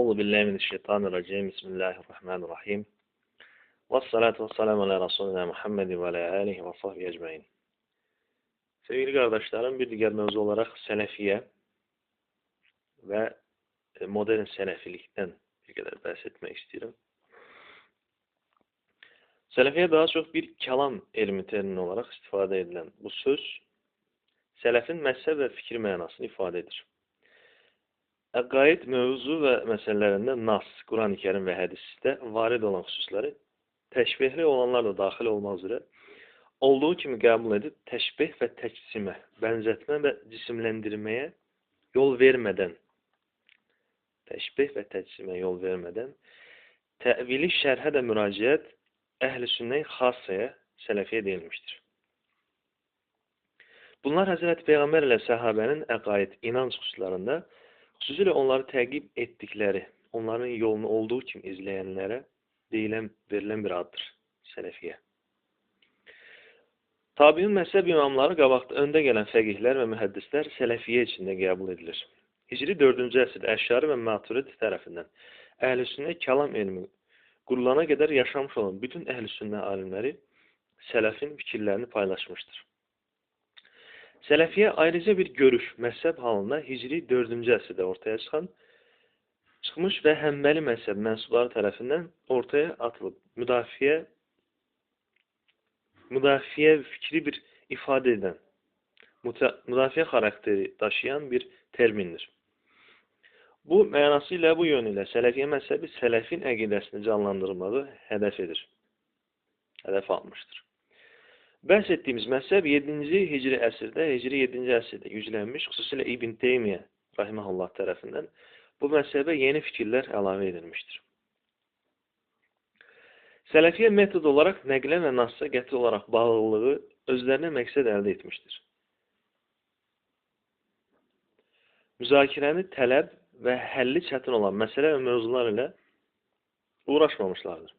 Euzu billahi mineşşeytanirracim. Bismillahirrahmanirrahim. Vessalatu vesselamu ala Resulina Muhammed ve ala alihi ve sahbihi ecmaîn. Sevgili kardeşlerim, bir diğer mevzu olarak Selefiye ve modern Selefilikten bir kadar bahsetmek istiyorum. Selefiye daha çok bir kelam ilmi termini olarak istifade edilen bu söz, Selefin mezhep ve fikir manasını ifade eder. Gayet mevzu ve meselelerinde Nas, Kur'an-ı Kerim ve hadiste varid olan hususları teşbihli olanlar da dahil olmak üzere olduğu kimi kabul edip teşbih ve teçsime, benzetme ve cisimlendirmeye yol vermeden tevili şerhe de müracaat ehl-i sünnet hassaya, selefiye değilmiştir. Bunlar Hazreti Peygamber ile sahabenin akaid, inanç hususlarında hususiyle onları takip ettikleri, onların yolunu olduğu için izleyenlere verilen bir addır. Selefiye. Tabi'in mezhep imamları qabaqda önde gelen fəqihlər və mühəddislər Selefiye içinde kabul edilir. Hicri 4-cü əsrdə Əşşari və Maturidi tərəfindən əhl-i sünnet kəlam elmi qurulana qədər yaşamış olan bütün əhl-i sünnet alimləri Selefin fikirlərini paylaşmıştır. Selefiye ayrıca bir görüş, mezhep halında Hicri 4-cü əsrdə ortaya çıkmış ve Həmbəli mezhep mensupları tarafından ortaya atılıp müdafiye fikri bir ifade eden, müdafiye karakteri taşıyan bir termindir. Bu manasıyla, bu yönüyle Selefiye mezhebi Selefin əqidəsini canlandırmağı hedef almıştır. Bəhs ettiğimiz mezhep 7. Hicri əsrdə, Hicri 7. əsrdə yüzlənmiş, xüsusilə İbn Teymiyyə rahimehullah tərəfindən bu mezhebe yeni fikirler əlavə edilmiştir. Selefiye metod olarak nəqlə və nas'a qəti olarak bağlılığı özlerine məqsəd əldə etmiştir. Müzakirəni tələb və həlli çətin olan məsələ və mövzular ilə uğraşmamışlardır.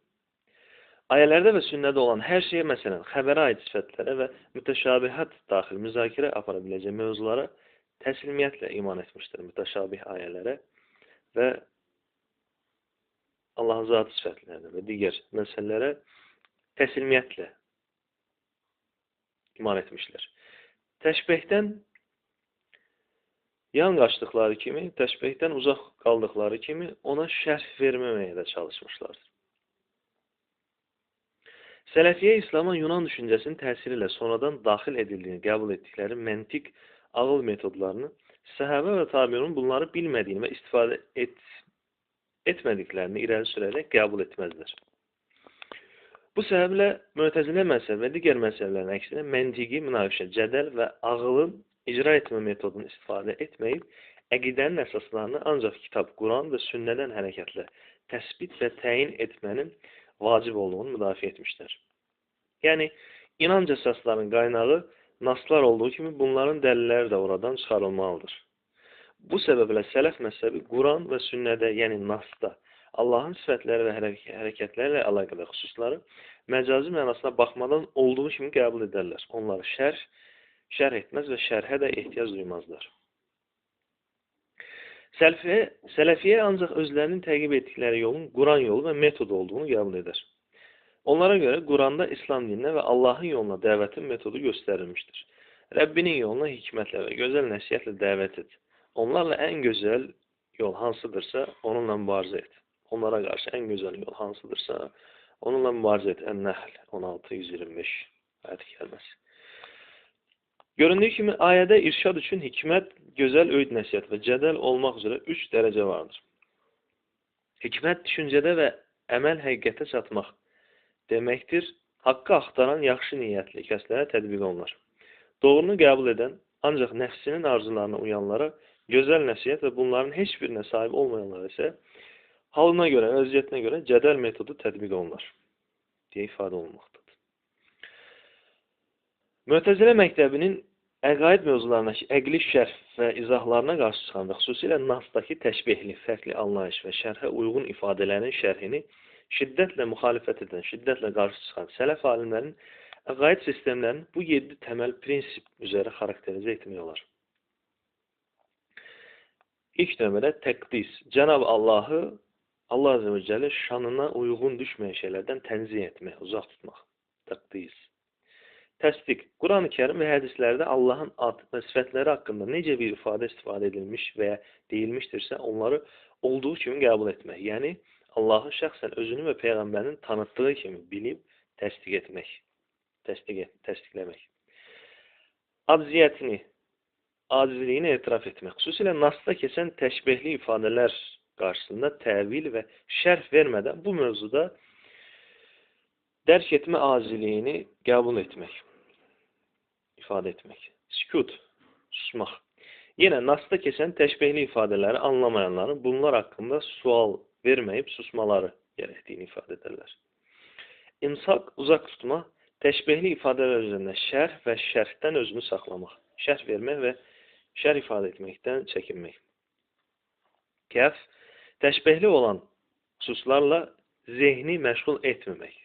Ayələrdə və sünnədə olan hər şeyə, məsələn, xəbərə aid sifətlərə və mütəşabihat daxil müzakirə apara biləcək mövzulara təslimiyyətlə iman etmişdir. Mütəşabih ayələrə və Allah'ın zatı sıfatlarına ve diğer meselelere teslimiyetle iman etmişler. Teşbihten yan kaçtıkları kimi, teşbihten uzak kaldıkları kimi ona şerh vermemeye de çalışmışlardır. Selefiye İslam'ın Yunan düşüncesinin tesiriyle sonradan dahil edildiğini kabul ettikleri mentik, ağıl metodlarını, sahabe ve tabi'nin bunları bilmediğini ve istifade etmediklerini ileri sürerek kabul etmezler. Bu sebeple Mu'tezile mezhebi ve diğer mezheplerin aksine mentigi, münakişe, cədəl ve ağılın icra etme metodunu istifade etmeyip əqidənin əsaslarını ancak kitap, Kur'an ve sünneden hareketle tespit ve təyin etmenin vacib olduğunu müdafiə etmişler. Yani inanc əsaslarının kaynağı naslar olduğu kimi bunların dəlilləri de oradan çıkarılmalıdır. Bu sebeple Selef mezhebi Kur'an ve sünnede, yani Nas'ta Allah'ın sıfatları ve hareketlerle alakalı hususları mecazi manasına bakmadan olduğu kimi kabul ederler. Onları şerh etmez ve şerhe de ihtiyaç duymazlar. Selefiye ancak özlerinin takip ettikleri yolun Kur'an yolu ve metodu olduğunu kabul eder. Onlara göre Kur'an'da İslam dinine ve Allah'ın yoluna davetin metodu gösterilmiştir. Rabbinin yoluna hikmetle ve güzel nəsihətle davet et. Onlarla en güzel yol hansıdırsa onunla mübarizə et. Onlara karşı en güzel yol hansıdırsa onunla mübarizə et. En-Nahl 16-125 ayet gəlməsi. Göründüğü kimi ayədə irşad üçün hikmət, gözəl öğüt nəsihət və cədəl olmaq üzere 3 dərəcə vardır. Hikmət düşüncədə və əməl həqiqətə çatmaq deməkdir. Haqqı axtaran yaxşı niyyətli kəslərə tətbiq olunur. Doğrunu qəbul edən, ancaq nəfsinin arzularına uyanlara güzel nəsihət ve bunların hiçbirine sahip olmayanlar ise halına göre, vəziyyətinə göre cədəl metodu tətbiq olunur diye ifade olunmaktadır. Mu'tezile məktəbinin əqaid mövzularındakı əqli şərh və izahlarına qarşı çıxanda, xüsusilə Nas'daki təşbihli, fərqli anlayış və şərhə uyğun ifadələrin şərhini şiddətlə müxalifət edən, şiddətlə qarşı çıxan sələf alimlərin əqaid sistemlərinin bu 7 təməl prinsip üzərə xarakterizə etmək olar. İlk növbədə təqdis. Cenab-ı Allahı, Allah Azze ve Celle şanına uyğun düşməyən şeylərdən tənzih etmək, uzaq tutmaq. Təqdis. Təsdiq. Quran-ı Kerim və hədislərdə Allahın ad və sifətləri haqqında necə bir istifadə edilmiş və ya deyilmişdirsə, onları olduğu kimi qəbul etmək. Yəni, Allahın şəxsən özünü və Peyğəmbərinin tanıttığı kimi bilib təsdiq etmək. Təsdiqləmək. Acziyyətini, acizliyini etiraf etmək. Xüsusilə nasda keçən təşbihli ifadələr qarşısında təvil və şərh vermədən bu mövzuda dərk etmə acizliyini qəbul etmək. İfadə etmək. Sükut, susmaq. Yenə nasda keçən təşbihli ifadələri anlamayanların bunlar haqqında sual verməyib susmaları gərəkdiyini ifadə edirlər. İmsak, uzaq tutma, təşbihli ifadələr üzərində şərh və şərhdən özünü saxlamaq. Şərh vermək və şərh ifadə etməkdən çəkinmək. Kəf, təşbihli olan xüsuslarla zehni məşğul etməmək.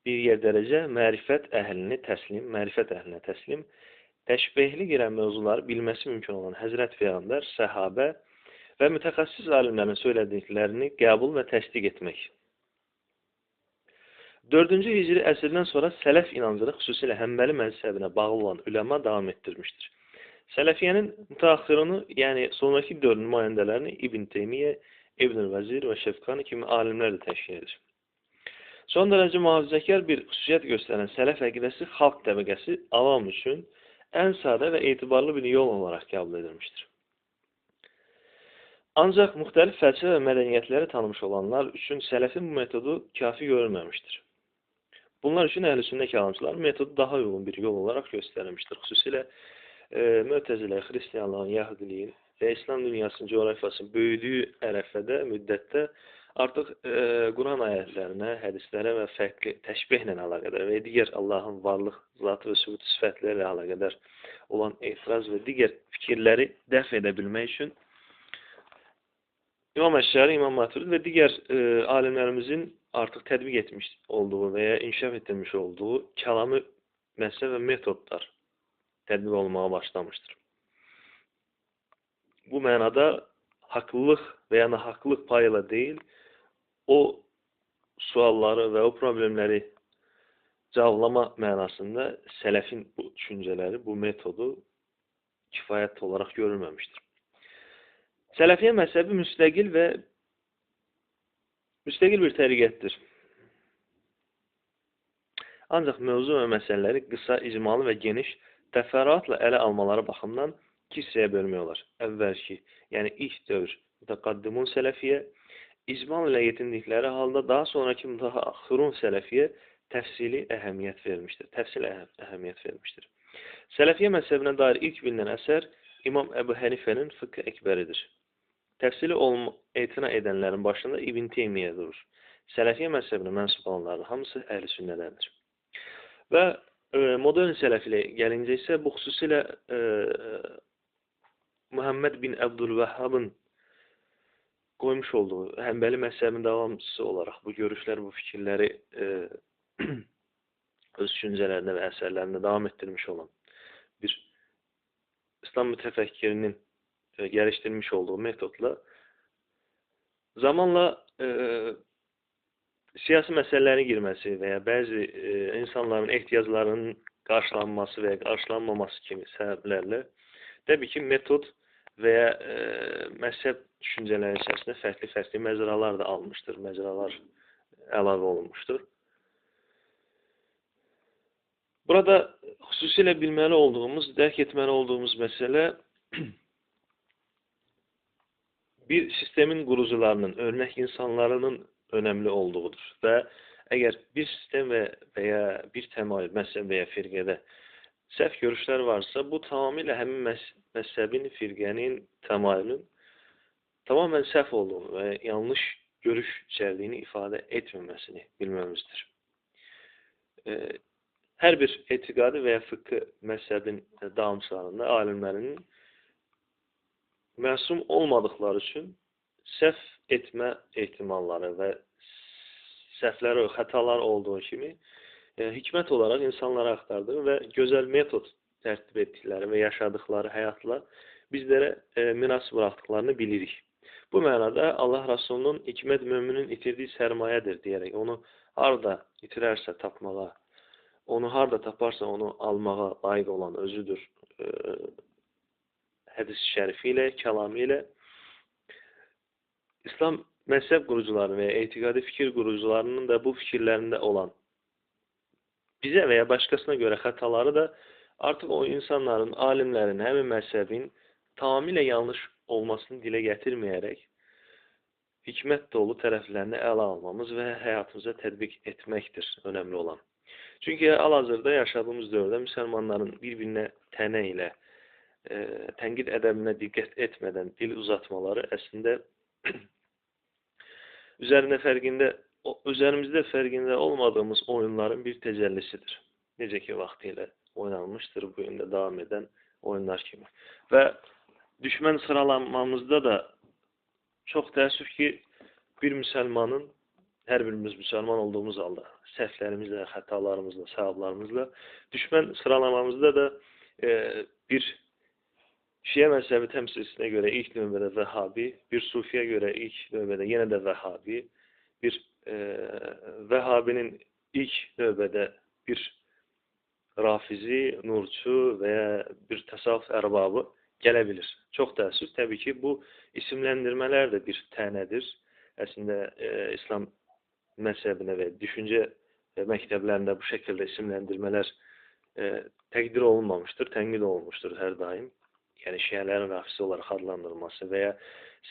Bir yer dərəcə mərifət əhlinə təslim, təşbihli girən mövzuları bilməsi mümkün olan Həzrət Peyğəmbər, səhabə və mütəxəssis alimlərin söylədiklərini qəbul və təsdiq etmək. 4-cü hicri əsrdən sonra sələf inancını xüsusilə Həmbəli məzhəbinə bağlı olan üləma davam etdirmişdir. Sələfiyyənin mütəaxirını, yəni sonraki dövrün nümayəndələrini İbn Teymiyyə, İbn Vəzir və Şefqani kimi alimlər də təşkil edir. Son dərəcə mühafizəkar bir xüsusiyyət göstərən sələf əqidəsi xalq təbəqəsi avam üçün ən sadə və etibarlı bir yol olaraq qəbul edilmişdir. Ancaq müxtəlif fəlsəfə və mədəniyyətləri tanımış olanlar üçün sələfin bu metodu kafi görülməmişdir. Bunlar üçün əhl-i-sünnə kəlamçılar metodu daha uyğun bir yol olaraq göstərilmişdir. Xüsusilə Mötəzilə, Xristiyanlığın, Yəhudiliyin və İslam dünyasının coğrafiyasının böyüdüyü ərəfədə, müddətdə artıq Quran ayətlərinə, hədislərə və fərqli təşbihlə əlaqədar və digər Allahın varlıq, zatı və sübut sifətləri ilə əlaqədar olan etiraz və digər fikirləri dəf edə bilmək üçün İmam Əşşəri, İmam Maturidi və digər alimlərimizin artıq tətbiq etmiş olduğu və ya inkişaf etdirmiş olduğu kəlamı məsələ və metodlar tətbiq olunmağa başlamışdır. Bu mənada haqlılıq və ya nahaqlılıq payıyla deyil, o sualları və o problemləri cavablama mənasında sələfin bu düşüncələri, bu metodu kifayət olaraq görülməmişdir. Sələfiyyə məzhəbi müstəqil bir təriqətdir. Ancaq mövzu və məsələləri qısa, icmalı və geniş təfərrüatla ələ almaları baxımından iki hissəyə bölmək olar. Əvvəlki, yəni ilk dövr mütəqaddimun sələfiyyə, icmal ilə yetindikləri halda daha sonraki mütəaxirun sələfiyyə təfsili əhəmiyyət vermişdir. Sələfiyyə məzhəbinə dair ilk bilinən əsər İmam Əbu Hənifənin Fıqh-ı Əkbəridir. Təfsili etina edənlərin başında İbn Teymiyyə durur. Sələfiyyə məzhəbinə mənsub olanların hamısı əhl-i sünnədəndir. Və modern sələfilə gəlincə isə bu xüsusilə Muhammed bin Abdülvəhhabın qoymuş olduğu Həmbəli məzhəbinin davamçısı olaraq bu görüşlər, bu fikirləri öz düşüncələrində və əsərlərində davam etdirmiş olan bir İslam mütəfəkkirinin gəlişdirmiş olduğu metodla zamanla siyasi məsələlərin girməsi və ya bəzi insanların ehtiyaclarının qarşılanması və ya qarşılanmaması kimi səbəblərlə təbii ki, metod və ya məzhəb düşüncələri içərisində fərqli məcralar da almışdır, məcralar əlavə olunmuşdur. Burada xüsusilə bilməli olduğumuz, dərk etməli olduğumuz məsələ bir sistemin qurucularının, örnək insanlarının önəmli olduğudur. Və əgər bir sistem və ya bir təmayül, məzhəb və ya firqədə səhv görüşlər varsa, bu tamamilə həmin məzhəbin, firqənin, təmayülün tamamən səhv olduğunu və yanlış görüş içərdiyini ifadə etməməsini bilməmizdir. Hər bir etiqadi və ya fıqı məzhəbin davamçılarında alimlərinin məsum olmadıkları üçün səhv etmə ehtimalları və səhvləri, xətalar olduğu kimi hikmət olaraq insanlara axtardığı və gözəl metod tərtib etdikləri və yaşadıkları həyatla bizlərə miras buraxdıqlarını bilirik. Bu mənada Allah Rasulunun hikmət möminin itirdiyi sərmayədir deyərək onu harda itirərsə tapmağa, onu harda taparsa onu almağa layiq olan özüdür hədis-i şərifi ilə, kəlamı ilə İslam məzhəb qurucularının və ya etiqadi fikir qurucularının da bu fikirlərində olan bizə və ya başqasına görə xətaları da artıq o insanların, alimlərin, həmin məzhəbin tamamilə yanlış olmasını dilə gətirməyərək hikmət dolu tərəflərini ələ almamız və həyatımıza tətbiq etməkdir önəmli olan. Çünki hal-hazırda yaşadığımız dövrdə müsəlmanların bir-birinə tənə ilə, tənqid ədəbinə diqqət etmədən dil uzatmaları əslində üzerimizdə fərqində olmadığımız oyunların bir təcəllisidir. Necə ki, vaxtilə oynanmışdır, bu gün də davam edən oyunlar kimi. Və düşmən sıralanmamızda da çox təəssüf ki, bir müsəlmanın, hər birimiz müsəlman olduğumuz halda, səhvlərimizlə, xətalarımızla, savablarımızla, düşmən sıralamamızda da bir Şiə məzhəbi təmsilçisinə görə ilk növbədə Vəhabi, bir Sufiyə görə ilk növbədə yenə də Vəhabi, bir Vəhabinin ilk növbədə bir Rafizi, Nurçu və ya bir təsavvuf ərbabı gələ bilir. Çox təəssüf, təbii ki, bu isimləndirmələr də bir tənədir. Əslində, İslam məzhəbinə və düşüncə məktəblərində bu şəkildə isimləndirmələr təqdir olunmamışdır, tənqid olunmuşdur hər daim. Yəni şiələrin rafisi olaraq adlandırılması və ya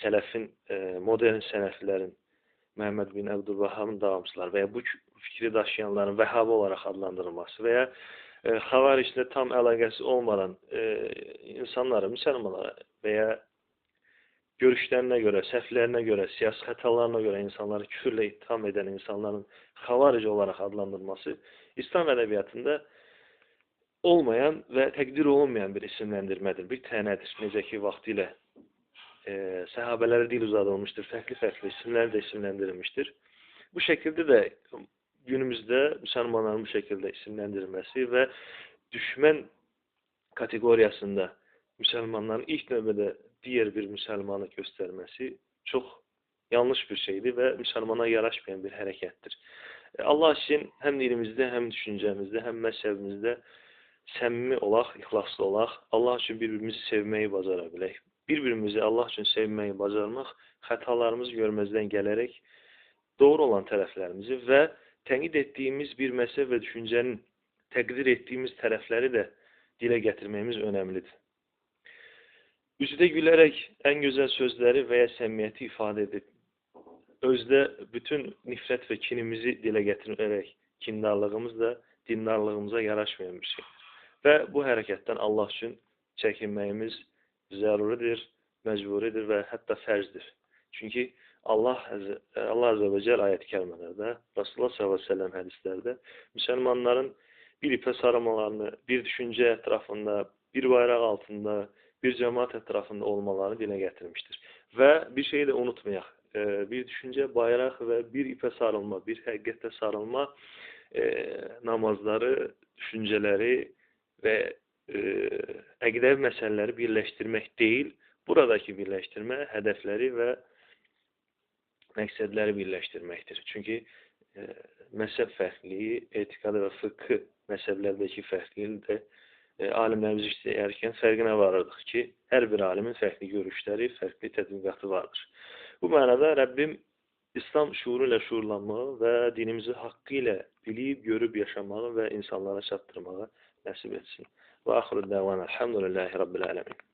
sələfin, modern sələflərin, Məhəmməd bin Əbdülvəhabın davamçıları və ya bu fikri daşıyanların Vəhabi olaraq adlandırılması və ya xavariclə tam əlaqəsi olmadan insanları, müsəlmanlara və ya görüşlərinə görə, səhvlərinə görə, siyasi xətalarına görə insanları küfürlə ittiham edən insanların xavaric olaraq adlandırılması İslam ədəbiyyatında olmayan və təqdir olunmayan bir isimləndirmədir, bir tənədir. Necə ki, vaxtilə səhabələrə dil uzadılmışdır, fərqli-fərqli isimlər də isimləndirilmişdir. Bu şəkildə də günümüzdə müsəlmanların bu şəkildə isimləndirilməsi və düşmən kateqoriyasında müsəlmanların ilk növbədə digər bir müsəlmanı göstərməsi çox yanlış bir şeydir və müsəlmana yaraşmayan bir hərəkətdir. Allah üçün həm dilimizdə, həm düşüncəmizdə, həm məzhəbimizdə səmimi olaq, ixlaslı olaq, Allah üçün bir-birimizi sevməyi bacara bilək. Bir-birimizi Allah üçün sevməyi bacarmaq, xətalarımızı görməzdən gələrək doğru olan tərəflərimizi və tənqid etdiyimiz bir məzhəb və düşüncənin təqdir etdiyimiz tərəfləri də dilə gətirməyimiz önəmlidir. Üzdə gülərək ən gözəl sözləri və ya səmimiyyəti ifadə edib, özdə bütün nifrət və kinimizi dilə gətirərək kindarlığımız da dindarlığımıza yaraşmayan bir şeydir. Və bu hərəkətdən Allah üçün çəkinməyimiz zəruridir, məcburidir və hətta fərzdir. Çünki Allah Azə və Cəl ayət-i kərimələrdə, Rasulullah s.ə.v hədislərdə müsəlmanların bir ipə sarılmalarını, bir düşüncə ətrafında, bir bayraq altında, bir cəmaat ətrafında olmalarını dilə gətirmişdir. Və bir şeyi də unutmayaq, bir düşüncə, bayraq və bir ipə sarılma, bir həqiqətə sarılma namazları, düşüncələri və əqidəvi məsələləri birləşdirmək deyil, buradakı birləşdirmə hədəfləri və məqsədləri birləşdirməkdir. Çünki məzhəb fərqliyi, etiqadı və fıqhı məzhəblərdəki fərqliyi də alimlərimiz işləyərkən fərqinə varırdıq ki, hər bir alimin fərqli görüşləri, fərqli tədqiqatı vardır. Bu mənada Rəbbim İslam şuuru ilə şuurlanmağı və dinimizi haqqı ilə bilib, görüb yaşamağı və insanlara çatdırmağı nəsib etsin. Və axırı dəvan, elhamdülillahi Rabbil ələmin.